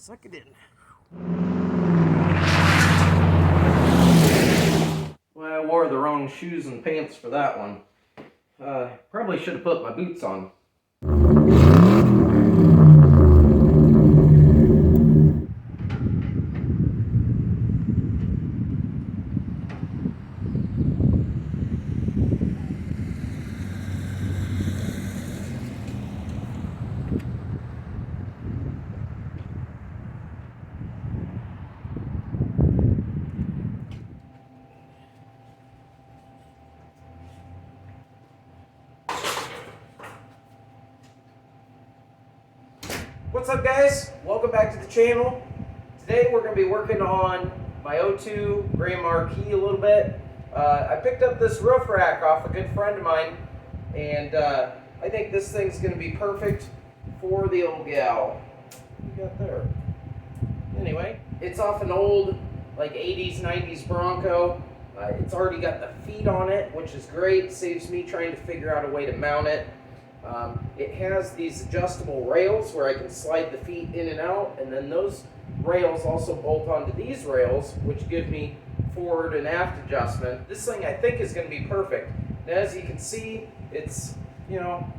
Suck it in. Well, I wore the wrong shoes and pants for that one. Probably should have put my boots on. What's up, guys? Welcome back to the channel. Today we're going to be working on my '02 Grand Marquis a little bit. I picked up this roof rack off a good friend of mine, and I think this thing's going to be perfect for the old gal. What we got there? Anyway, it's off an old like 80s, 90s Bronco. It's already got the feet on it, which is great. Saves me trying to figure out a way to mount it. It has these adjustable rails where I can slide the feet in and out, and then those rails also bolt onto these rails, which give me forward and aft adjustment. This thing I think is going to be perfect. And as you can see, it's,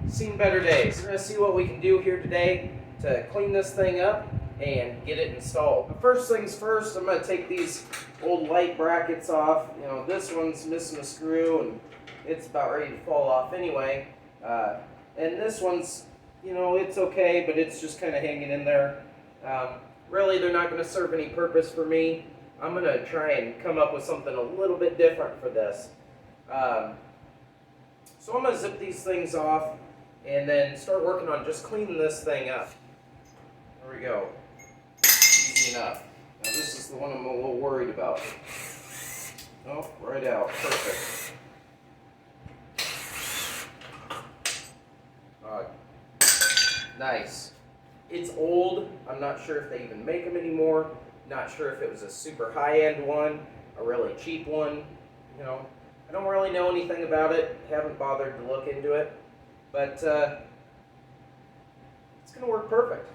seen better days. We're going to see what we can do here today to clean this thing up and get it installed. But first things first, I'm going to take these old light brackets off. This one's missing a screw and it's about ready to fall off anyway. And this one's, it's okay, but it's just kind of hanging in there. Really, they're not going to serve any purpose for me. I'm going to try and come up with something a little bit different for this. So I'm going to zip these things off and then start working on just cleaning this thing up. There we go. Easy enough. Now this is the one I'm a little worried about. Oh, right out. Perfect. Nice. It's old. I'm not sure if they even make them anymore. Not sure if it was a super high-end one, a really cheap one. I don't really know anything about it. Haven't bothered to look into it. But it's going to work perfect.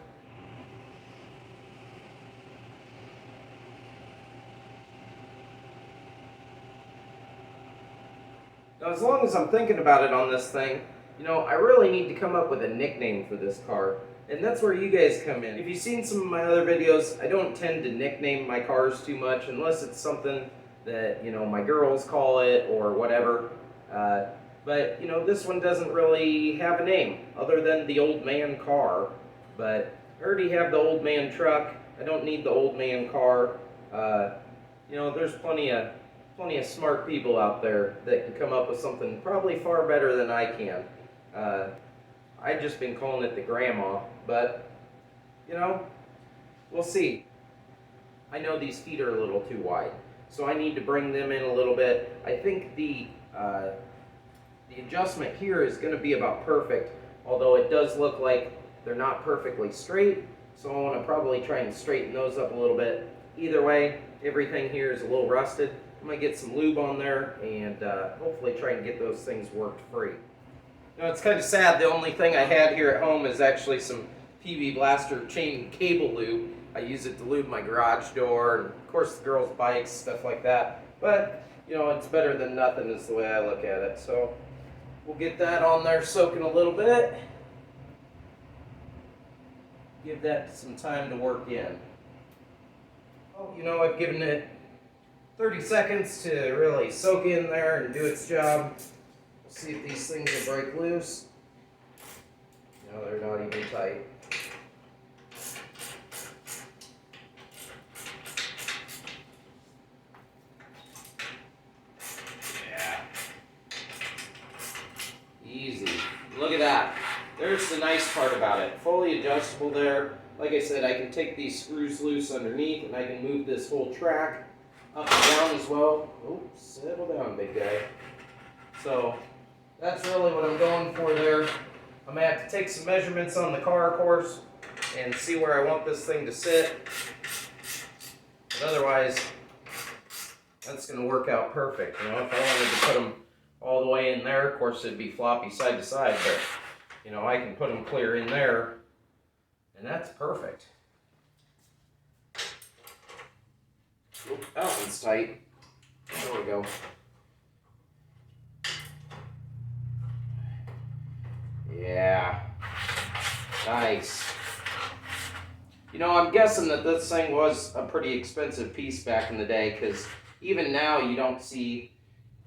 Now, as long as I'm thinking about it on this thing, I really need to come up with a nickname for this car, and that's where you guys come in. If you've seen some of my other videos, I don't tend to nickname my cars too much unless it's something that, my girls call it or whatever. But, this one doesn't really have a name other than the old man car. But I already have the old man truck. I don't need the old man car. There's plenty of smart people out there that can come up with something probably far better than I can. I've just been calling it the grandma, but, we'll see. I know these feet are a little too wide, so I need to bring them in a little bit. I think the adjustment here is going to be about perfect, although it does look like they're not perfectly straight, so I want to probably try and straighten those up a little bit. Either way, everything here is a little rusted. I'm going to get some lube on there and hopefully try and get those things worked free. It's kind of sad. The only thing I had here at home is actually some PB Blaster chain cable lube. I use it to lube my garage door and, of course, the girls' bikes, stuff like that. But, it's better than nothing is the way I look at it. So we'll get that on there soaking a little bit. Give that some time to work in. Oh, I've given it 30 seconds to really soak in there and do its job. We'll see if these things will break loose. No, they're not even tight. Yeah. Easy. Look at that. There's the nice part about it. Fully adjustable there. Like I said, I can take these screws loose underneath and I can move this whole track up and down as well. Oh, settle down, big guy. So that's really what I'm going for there. I'm going to have to take some measurements on the car, of course, and see where I want this thing to sit. But otherwise, that's going to work out perfect. If I wanted to put them all the way in there, of course it'd be floppy side to side, but I can put them clear in there, and that's perfect. Oop, that one's tight. There we go. Yeah. Nice. You know, I'm guessing that this thing was a pretty expensive piece back in the day, because even now you don't see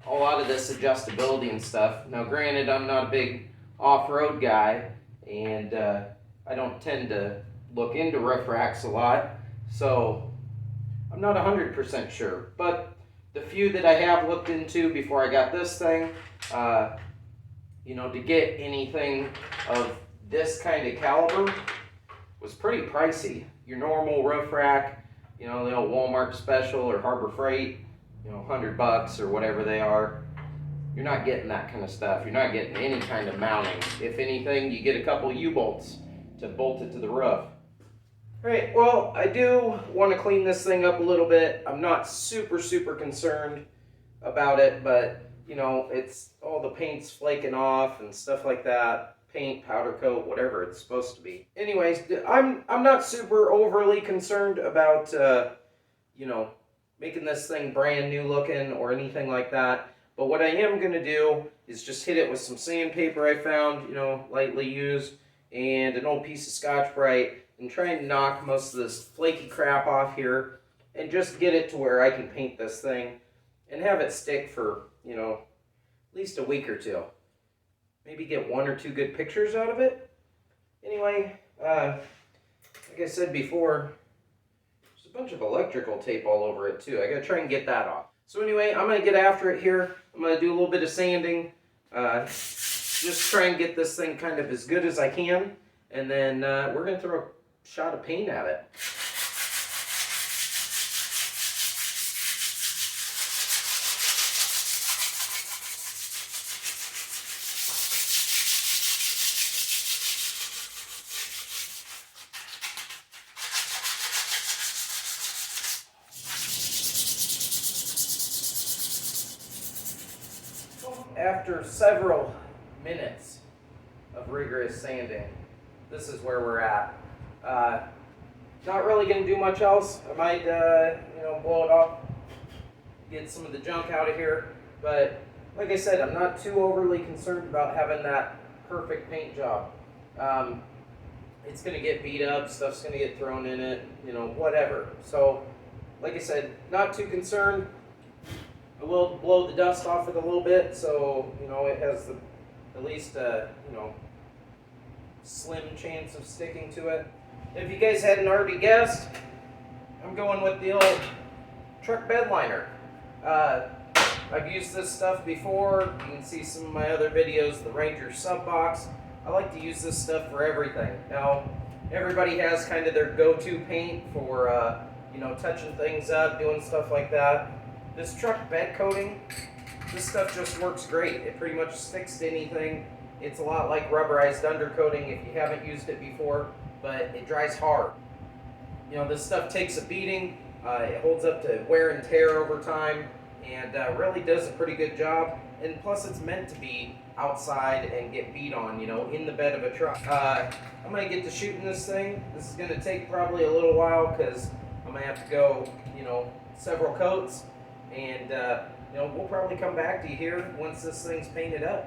a lot of this adjustability and stuff. Now granted, I'm not a big off-road guy, and I don't tend to look into roof racks a lot, so I'm not 100% sure. But the few that I have looked into before I got this thing, you know, to get anything of this kind of caliber was pretty pricey. Your normal roof rack, you know, the old Walmart special or Harbor Freight, you know, $100 or whatever they are. You're not getting that kind of stuff. You're not getting any kind of mounting. If anything, you get a couple U-bolts to bolt it to the roof. Alright, well, I do want to clean this thing up a little bit. I'm not super concerned about it, but, you know, it's all the paint's flaking off and stuff like that. Paint, powder coat, whatever it's supposed to be. Anyways, I'm not super overly concerned about, you know, making this thing brand new looking or anything like that. But what I am going to do is just hit it with some sandpaper I found, you know, lightly used, and an old piece of Scotch-Brite, and try and knock most of this flaky crap off here, and just get it to where I can paint this thing and have it stick for, you know, at least a week or two. Maybe get 1 or 2 good pictures out of it. Anyway, like I said before, there's a bunch of electrical tape all over it too. I gotta try and get that off. So anyway, I'm gonna get after it here. I'm gonna do a little bit of sanding. Just try and get this thing kind of as good as I can. And then we're gonna throw a shot of paint at it. After several minutes of rigorous sanding, this is where we're at. Not really going to do much else. I might, you know, blow it off, get some of the junk out of here. But like I said, I'm not too overly concerned about having that perfect paint job. It's going to get beat up, stuff's going to get thrown in it, you know, whatever. So, like I said, not too concerned. I will blow the dust off it a little bit, so you know it has the, at least you know, slim chance of sticking to it. If you guys hadn't already guessed, I'm going with the old truck bed liner. I've used this stuff before. You can see some of my other videos, the Ranger sub box. I like to use this stuff for everything. Now, everybody has kind of their go-to paint for you know, touching things up, doing stuff like that. This truck bed coating, this stuff just works great. It pretty much sticks to anything. It's a lot like rubberized undercoating if you haven't used it before, but it dries hard. You know, this stuff takes a beating. It holds up to wear and tear over time, and really does a pretty good job. And plus, it's meant to be outside and get beat on, you know, in the bed of a truck. I'm gonna get to shooting this thing. This is gonna take probably a little while because I'm gonna have to go, you know, several coats. And, you know, we'll probably come back to you here once this thing's painted up.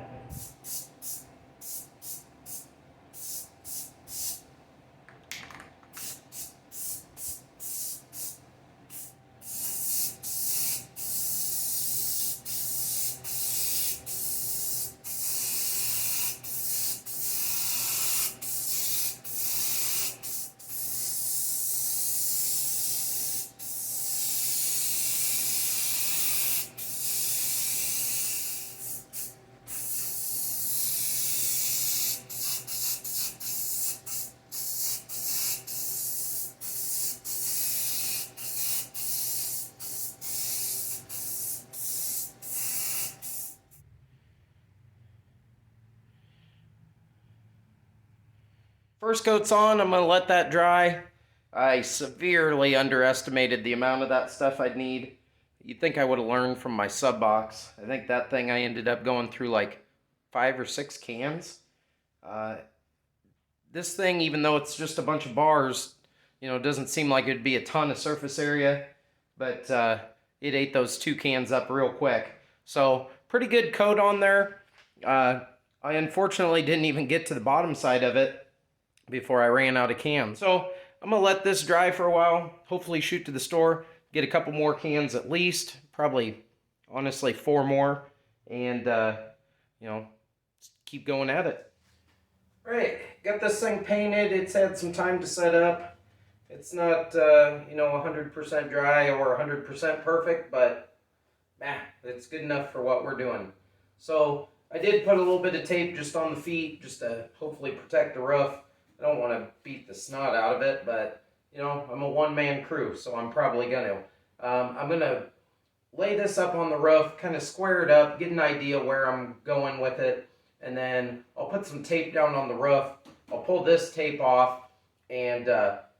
First coat's on, I'm going to let that dry. I severely underestimated the amount of that stuff I'd need. You'd think I would have learned from my sub box. I think that thing I ended up going through like 5 or 6 cans. This thing, even though it's just a bunch of bars, you know, doesn't seem like it'd be a ton of surface area. but it ate those 2 cans up real quick. So pretty good coat on there. I unfortunately didn't even get to the bottom side of it before I ran out of cans. So I'm gonna let this dry for a while, hopefully shoot to the store, get a couple more cans at least, probably honestly 4 more, and you know, keep going at it. All right, got this thing painted. It's had some time to set up. It's not you know, 100% dry or 100% perfect, but it's good enough for what we're doing. So I did put a little bit of tape just on the feet, just to hopefully protect the roof. I don't want to beat the snot out of it, but you know, I'm a one-man crew, so I'm probably gonna. I'm gonna lay this up on the roof, kind of square it up, get an idea where I'm going with it, and then I'll put some tape down on the roof. I'll pull this tape off and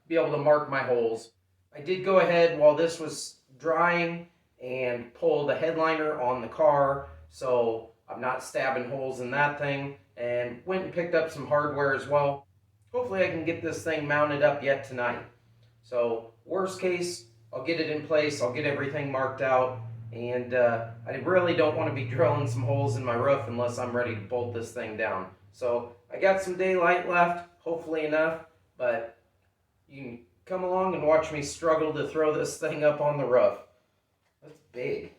be able to mark my holes. I did go ahead while this was drying and pull the headliner on the car, so I'm not stabbing holes in that thing, and went and picked up some hardware as well. Hopefully I can get this thing mounted up yet tonight. So worst case, I'll get it in place, I'll get everything marked out, and I really don't want to be drilling some holes in my roof unless I'm ready to bolt this thing down. So I got some daylight left, hopefully enough, but you can come along and watch me struggle to throw this thing up on the roof. That's big.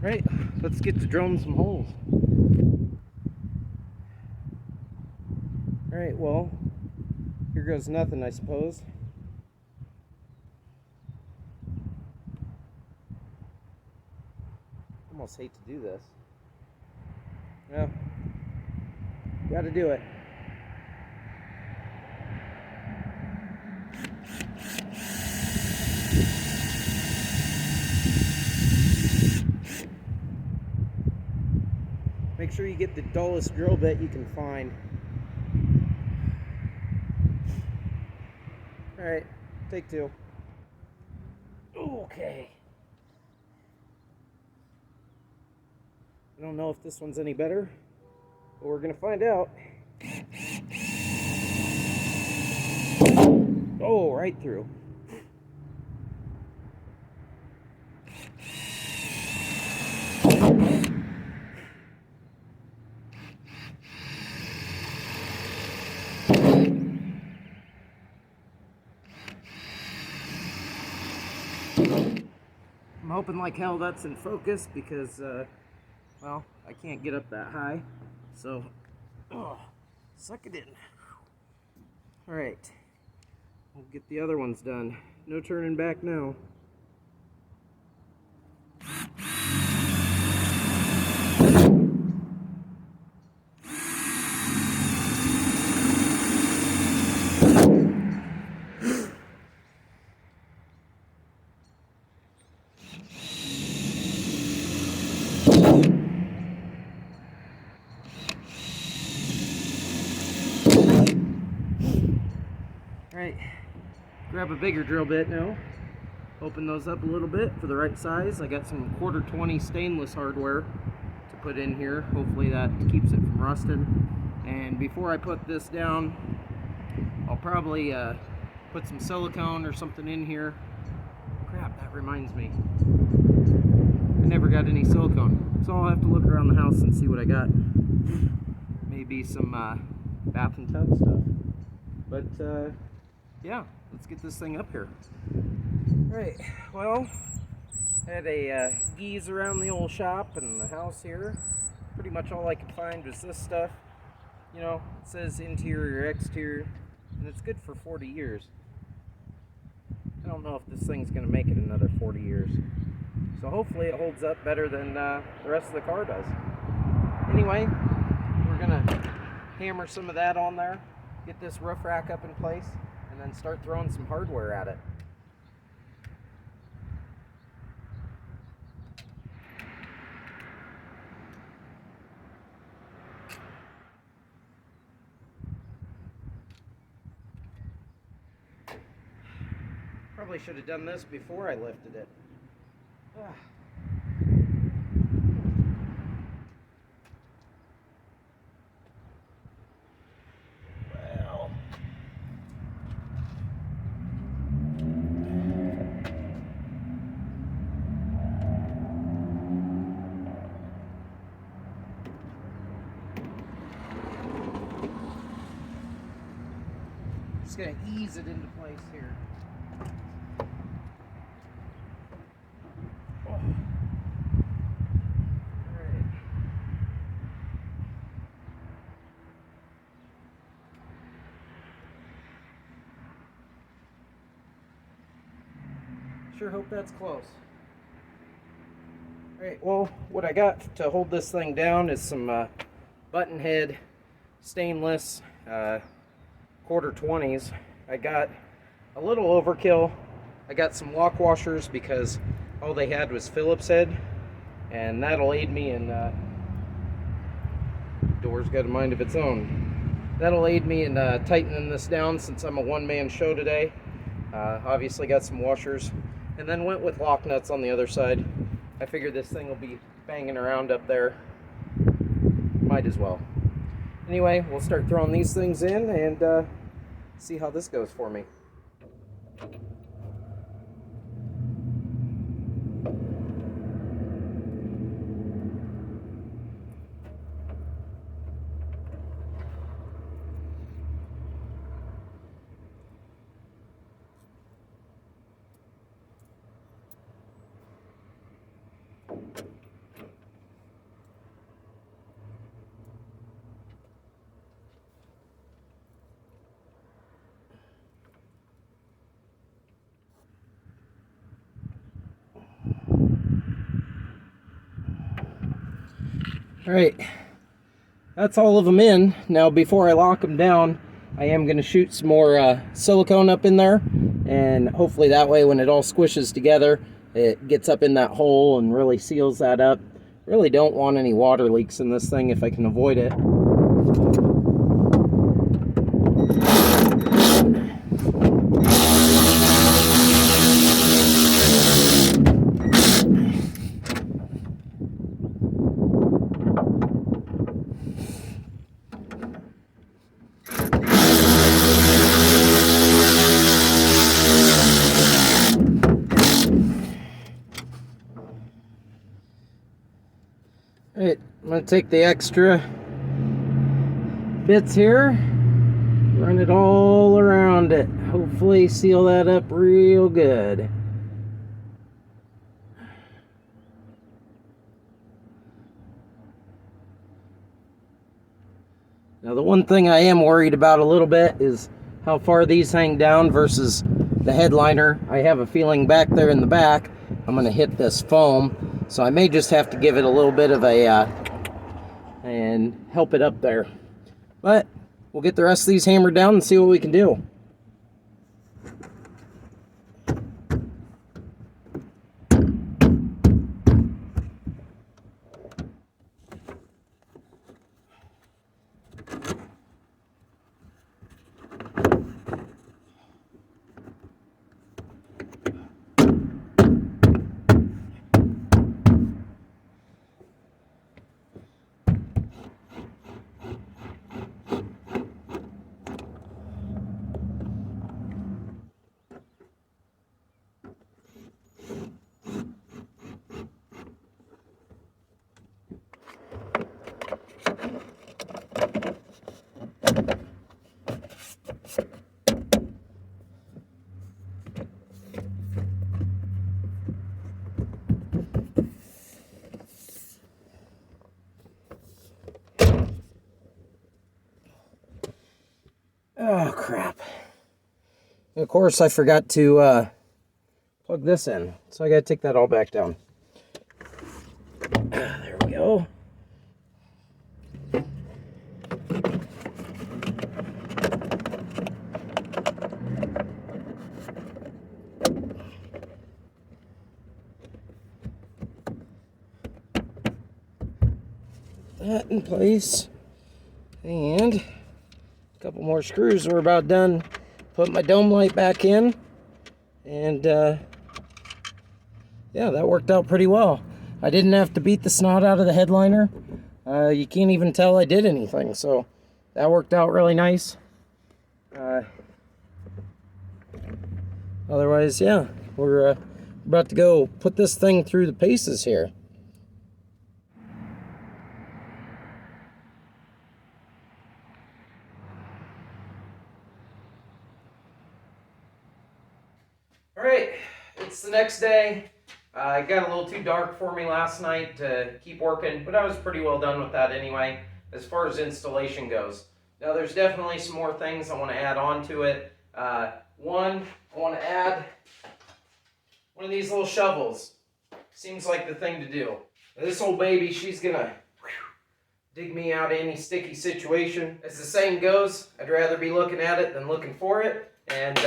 Right, let's get to drilling some holes. Alright, well, here goes nothing, I suppose. Almost hate to do this. Yeah, gotta do it. Make sure you get the dullest drill bit you can find. Alright, take 2. Okay. I don't know if this one's any better, but we're gonna find out. Oh, right through. I'm hoping like hell that's in focus because, well, I can't get up that high. So, suck it in. Alright, we'll get the other ones done. No turning back now. Alright, grab a bigger drill bit now. Open those up a little bit for the right size. I got some 1/4-20 stainless hardware to put in here. Hopefully that keeps it from rusting. And before I put this down, I'll probably put some silicone or something in here. Crap, that reminds me. I never got any silicone. So I'll have to look around the house and see what I got. Maybe some bath and tub stuff. But yeah, let's get this thing up here. Alright, well, had a geese around the old shop and the house here. Pretty much all I could find was this stuff. You know, it says interior, exterior, and it's good for 40 years. I don't know if this thing's going to make it another 40 years. So hopefully it holds up better than the rest of the car does. Anyway, we're going to hammer some of that on there. get this roof rack up in place, and then start throwing some hardware at it. Probably should have done this before I lifted it. Well. Just gonna ease it into place here. Sure hope that's close. Alright, well, what I got to hold this thing down is some button head stainless quarter 20s. I got a little overkill. I got some lock washers because all they had was Phillips head, and that'll aid me in door's got a mind of its own. That'll aid me in tightening this down since I'm a one-man show today. Obviously got some washers, and then went with lock nuts on the other side. I figured this thing will be banging around up there. Might as well. Anyway, we'll start throwing these things in and see how this goes for me. Alright, that's all of them in. Now before I lock them down, I am going to shoot some more silicone up in there, and hopefully that way when it all squishes together, it gets up in that hole and really seals that up. Really don't want any water leaks in this thing if I can avoid it. Alright, I'm going to take the extra bits here, run it all around it, hopefully seal that up real good. Now the one thing I am worried about a little bit is how far these hang down versus the headliner. I have a feeling back there in the back I'm going to hit this foam, so I may just have to give it a little bit of a and help it up there. But we'll get the rest of these hammered down and see what we can do. Oh, crap. And of course, I forgot to plug this in, so I gotta take that all back down. There we go. that in place. And a couple more screws. We're about done. Put my dome light back in. And yeah, that worked out pretty well. I didn't have to beat the snot out of the headliner. You can't even tell I did anything, so that worked out really nice. Otherwise, yeah, we're about to go put this thing through the paces here. All right, it's the next day. It got a little too dark for me last night to keep working, but I was pretty well done with that anyway, as far as installation goes. Now, there's definitely some more things I want to add on to it. One, I want to add one of these little shovels. Seems like the thing to do. Now, this old baby, she's gonna dig me out of any sticky situation. As the saying goes, I'd rather be looking at it than looking for it. And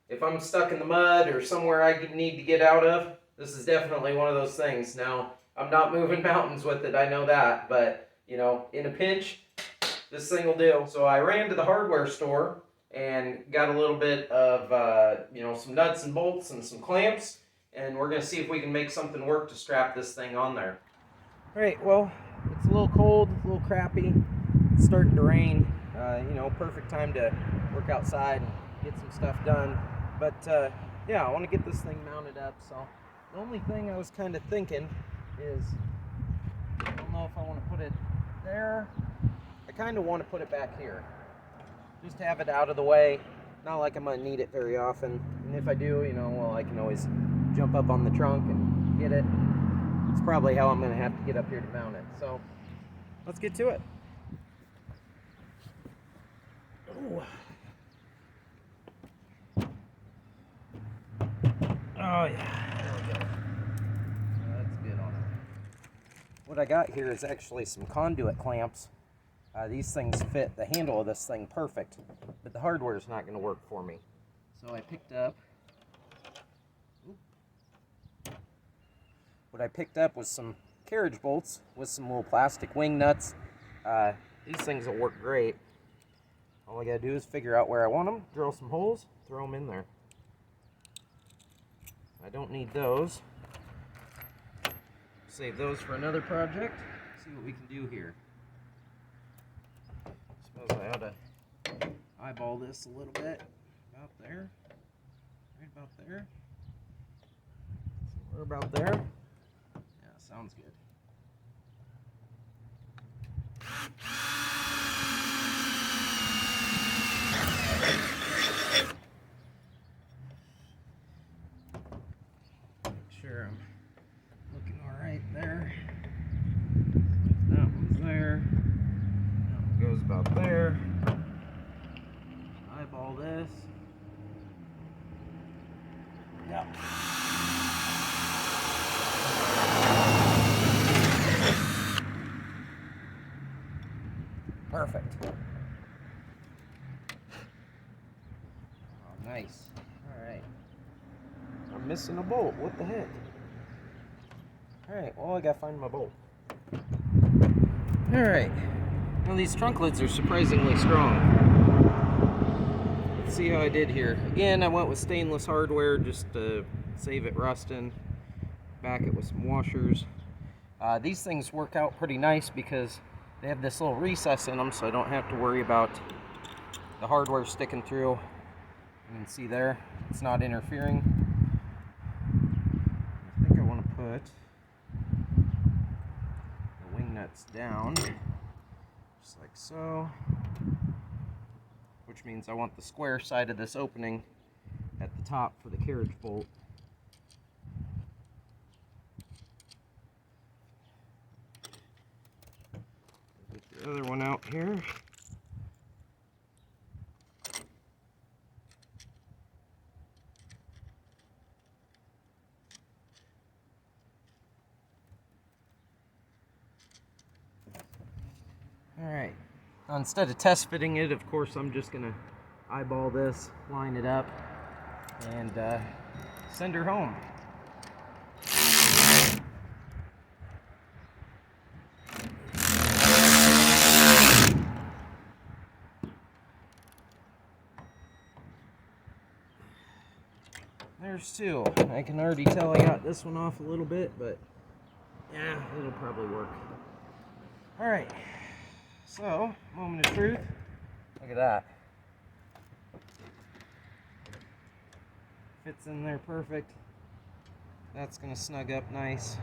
if I'm stuck in the mud or somewhere I need to get out of, this is definitely one of those things. Now, I'm not moving mountains with it, I know that, but, you know, in a pinch, this thing will do. So I ran to the hardware store and got a little bit of, you know, some nuts and bolts and some clamps, and we're going to see if we can make something work to strap this thing on there. All right, well, it's a little cold, a little crappy. It's starting to rain. You know, perfect time to work outside and get some stuff done. But, yeah, I want to get this thing mounted up, so the only thing I was kind of thinking is, I don't know if I want to put it there. I kind of want to put it back here. Just have it out of the way. Not like I'm going to need it very often. And if I do, you know, well, I can always jump up on the trunk and get it. It's probably how I'm going to have to get up here to mount it. So, let's get to it. Ooh. Oh yeah, there we go. That's good on it. What I got here is actually some conduit clamps. These things fit the handle of this thing perfect, but the hardware is not going to work for me. So I picked up, what I picked up was some carriage bolts with some little plastic wing nuts. These things will work great. All I got to do is figure out where I want them, drill some holes, throw them in there. I don't need those. Save those for another project. See what we can do here. Suppose I ought to eyeball this a little bit. About there. Right about there. So we're about there. Yeah, sounds good. Sure, I'm looking all right there. That one's there. That one goes about there. Eyeball this. Yep. Perfect. Oh, nice. All right. I'm missing a bolt. What the heck? Alright, well, I gotta find my bolt. Alright. Now, these trunk lids are surprisingly strong. Let's see how I did here. Again, I went with stainless hardware just to save it rusting. Back it with some washers. These things work out pretty nice because they have this little recess in them, so I don't have to worry about the hardware sticking through. You can see there, it's not interfering. I think I want to put the wing nuts down, just like so, which means I want the square side of this opening at the top for the carriage bolt. Get the other one out here. Alright, instead of test fitting it, of course, I'm just going to eyeball this, line it up, and send her home. There's two. I can already tell I got this one off a little bit, but yeah, it'll probably work. All right, so moment of truth. Look at that. Fits in there perfect. That's gonna snug up nice.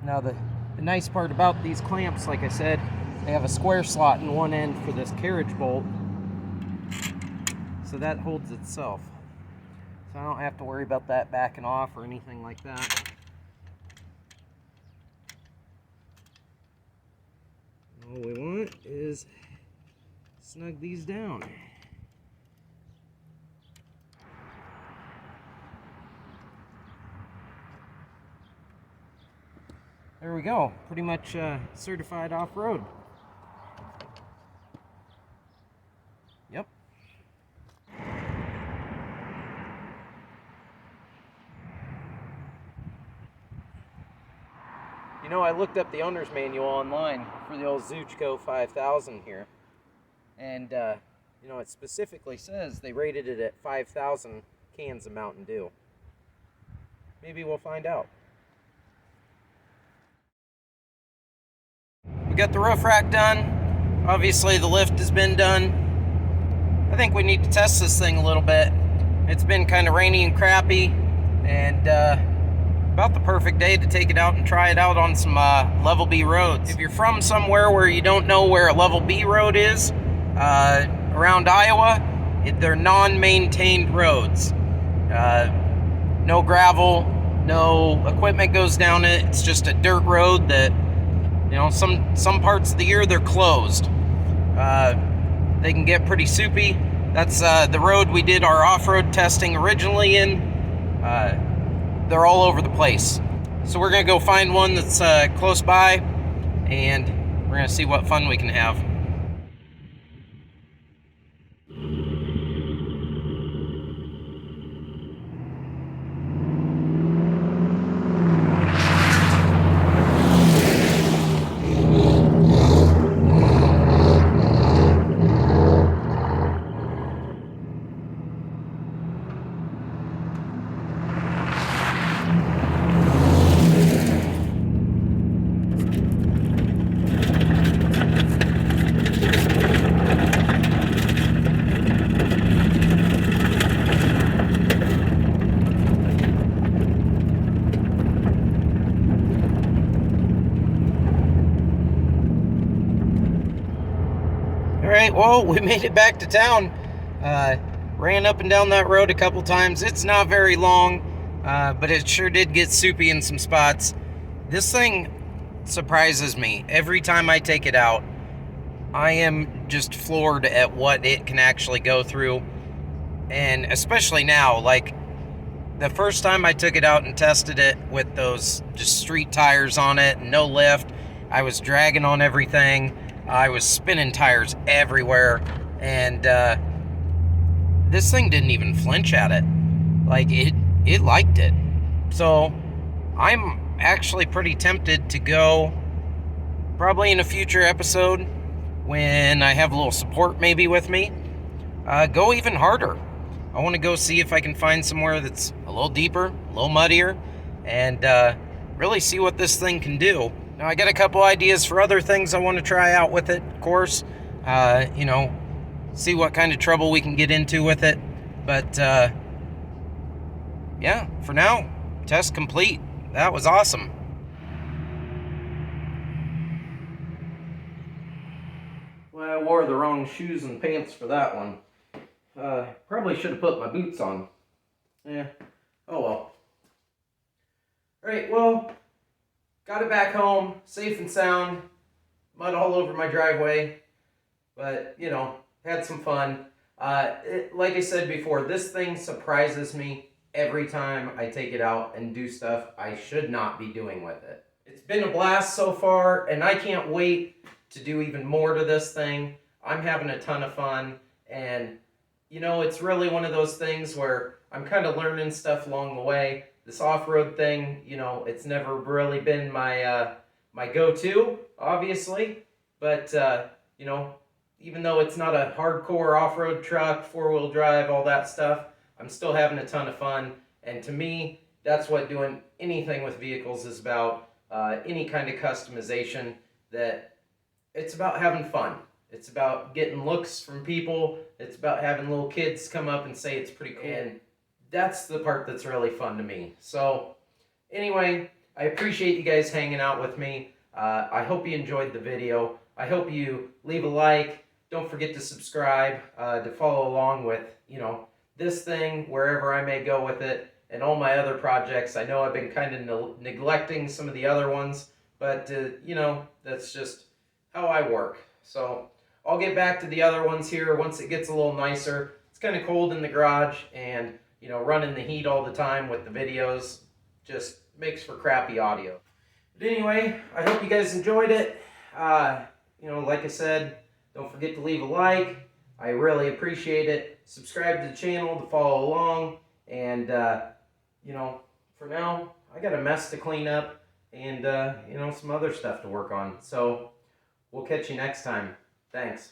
Now the nice part about these clamps, like I said, they have a square slot in one end for this carriage bolt, so that holds itself. So I don't have to worry about that backing off or anything like that. All we want is snug these down. There we go, pretty much certified off-road. Yep. You know, I looked up the owner's manual online for the old Zooch 5000 here, and you know, it specifically says they rated it at 5,000 cans of Mountain Dew. Maybe we'll find out. We got the roof rack done. Obviously the lift has been done. I think we need to test this thing a little bit. It's been kind of rainy and crappy, and about the perfect day to take it out and try it out on some level B roads. If you're from somewhere where you don't know where a level B road is, around Iowa, they're non-maintained roads. No gravel, no equipment goes down it. It's just a dirt road that, you know, some parts of the year they're closed. They can get pretty soupy. That's the road we did our off-road testing originally in. They're all over the place. So we're gonna go find one that's close by, and we're gonna see what fun we can have. Alright, well, we made it back to town. Ran up and down that road a couple times. It's not very long, but it sure did get soupy in some spots. This thing surprises me. Every time I take it out, I am just floored at what it can actually go through. And especially now, like the first time I took it out and tested it with those just street tires on it, no lift, I was dragging on everything. I was spinning tires everywhere, and this thing didn't even flinch at it. Like, it liked it. So I'm actually pretty tempted to go, probably in a future episode when I have a little support maybe with me, go even harder. I want to go see if I can find somewhere that's a little deeper, a little muddier, and really see what this thing can do. Now, I got a couple ideas for other things I want to try out with it, of course. You know, see what kind of trouble we can get into with it. But, yeah, for now, test complete. That was awesome. Well, I wore the wrong shoes and pants for that one. Probably should have put my boots on. Yeah, oh well. Alright, well, got it back home, safe and sound. Mud all over my driveway. But, you know, had some fun. Like I said before, this thing surprises me every time I take it out and do stuff I should not be doing with it. It's been a blast so far, and I can't wait to do even more to this thing. I'm having a ton of fun, and you know, it's really one of those things where I'm kind of learning stuff along the way. This off-road thing, you know, it's never really been my my go-to, obviously, but you know, even though it's not a hardcore off-road truck, four-wheel drive, all that stuff, I'm still having a ton of fun, And to me, that's what doing anything with vehicles is about. Any kind of customization, that it's about having fun. It's about getting looks from people. It's about having little kids come up and say it's pretty cool. And that's the part that's really fun to me. So anyway, I appreciate you guys hanging out with me. I hope you enjoyed the video. I hope you leave a like. Don't forget to subscribe to follow along with, this thing, wherever I may go with it, and all my other projects. I know I've been kind of neglecting some of the other ones, but, that's just how I work. So I'll get back to the other ones here once it gets a little nicer. It's kind of cold in the garage, and, running the heat all the time with the videos just makes for crappy audio. But anyway, I hope you guys enjoyed it. Like I said, don't forget to leave a like. I really appreciate it. Subscribe to the channel to follow along. And, for now, I got a mess to clean up and, some other stuff to work on. So we'll catch you next time. Thanks.